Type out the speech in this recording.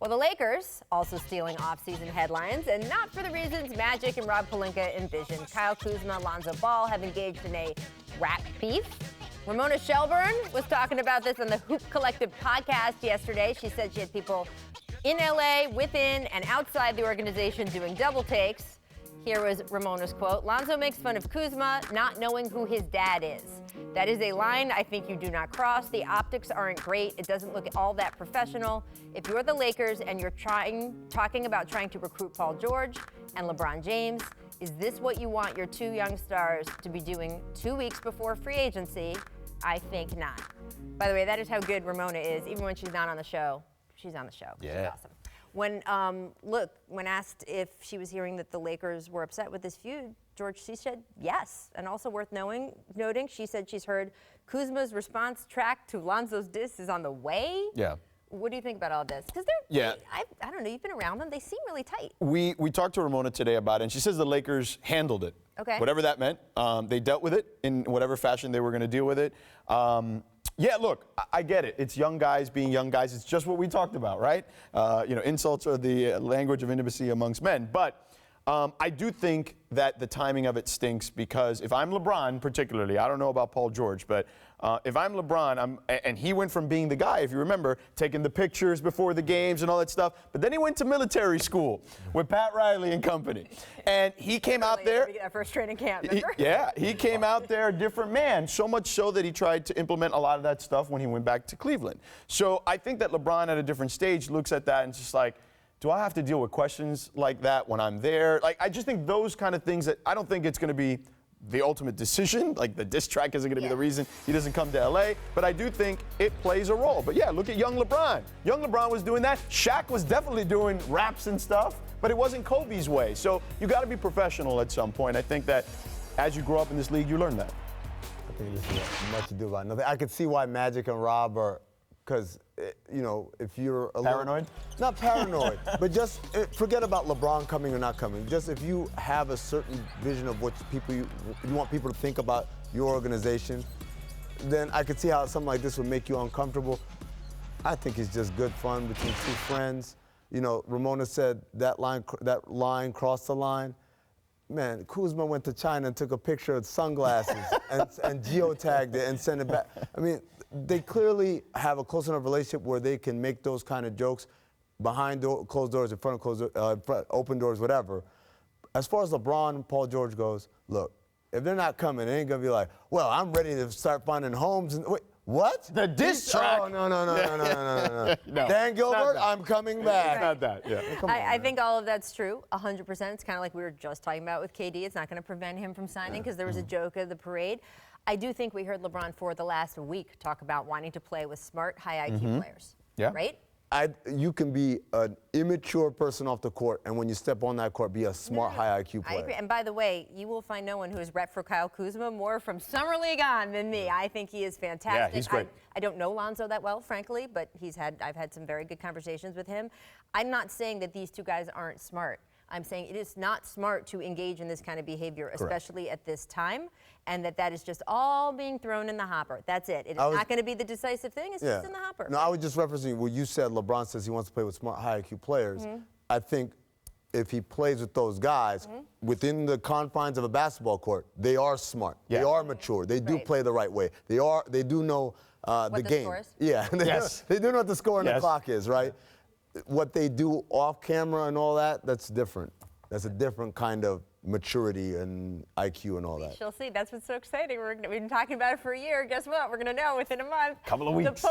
Well, the Lakers also stealing off-season headlines, and not for the reasons Magic and Rob Pelinka envisioned. Kyle Kuzma, Lonzo Ball have engaged in a rap beef. Ramona Shelburne was talking about this on the Hoop Collective podcast yesterday. She said she had people in LA, within and outside the organization doing double takes. Here was Ramona's quote: "Lonzo makes fun of Kuzma not knowing who his dad is. That is a line I think you do not cross. The optics aren't great. It doesn't look all that professional. If you're the Lakers and you're talking about trying to recruit Paul George and LeBron James, is this what you want your two young stars to be doing 2 weeks before free agency? I think not." By the way, that is how good Ramona is. Even when she's not on the show, she's on the show. Yeah. She's awesome. When asked if she was hearing that the Lakers were upset with this feud, she said yes. And also worth noting, she said she's heard Kuzma's response track to Lonzo's diss is on the way. Yeah. What do you think about all this? Because I don't know, you've been around them. They seem really tight. We talked to Ramona today about it, and she says the Lakers handled it. Okay. Whatever that meant. They dealt with it in whatever fashion they were going to deal with it. Yeah, look, I get it. It's young guys being young guys. It's just what we talked about, right? Insults are the language of intimacy amongst men. But I do think that the timing of it stinks because if I'm LeBron particularly, I don't know about Paul George, but if I'm LeBron, and he went from being the guy, if you remember, taking the pictures before the games and all that stuff, but then he went to military school with Pat Riley and company. And he came out there. That first training camp, remember? He came out there a different man, so much so that he tried to implement a lot of that stuff when he went back to Cleveland. So I think that LeBron at a different stage looks at that and just like, do I have to deal with questions like that when I'm there? Like, I just think those kind of things that I don't think it's going to be the ultimate decision. Like, the diss track isn't going to be the reason he doesn't come to LA. But I do think it plays a role. But yeah, look at young LeBron. Young LeBron was doing that. Shaq was definitely doing raps and stuff, but it wasn't Kobe's way. So you got to be professional at some point. I think that as you grow up in this league, you learn that. I think this is much ado about nothing. I could see why Magic and Rob are, because, if you're a paranoid? Not paranoid, but just forget about LeBron coming or not coming. Just if you have a certain vision of what you want people to think about your organization, then I could see how something like this would make you uncomfortable. I think it's just good fun between two friends. Ramona said that line crossed the line. Man, Kuzma went to China and took a picture of sunglasses and geotagged it and sent it back. I mean, they clearly have a close enough relationship where they can make those kind of jokes behind closed doors, in front of closed doors, open doors, whatever. As far as LeBron and Paul George goes, look, if they're not coming, it ain't gonna be like, well, I'm ready to start finding homes. And wait, what? The diss track. Oh, no. Dan Gilbert, I'm coming back. It's not that, yeah. I think all of that's true, 100%. It's kind of like we were just talking about with KD. It's not going to prevent him from signing because there was a joke at the parade. I do think we heard LeBron for the last week talk about wanting to play with smart, high IQ players. Yeah. Right? You can be an immature person off the court, and when you step on that court, be a smart, high IQ player. I agree. And by the way, you will find no one who has rep for Kyle Kuzma more from Summer League on than me. I think he is fantastic. Yeah, he's great. I don't know Lonzo that well, frankly, but I've had some very good conversations with him. I'm not saying that these two guys aren't smart. I'm saying it is not smart to engage in this kind of behavior, especially at this time, and that is just all being thrown in the hopper. That's it. It is not going to be the decisive thing. It's just in the hopper. No, I was just referencing what you said. LeBron says he wants to play with smart, high IQ players. I think if he plays with those guys within the confines of a basketball court, they are smart. Yeah. They are mature. They do play the right way. They do know the game. Score is? Yeah. They do know what the score and the clock is, right? What they do off camera and all that, that's different. That's a different kind of maturity and IQ and all that. We shall see. That's what's so exciting. We've been talking about it for a year. Guess what? We're going to know within a month. Couple of weeks.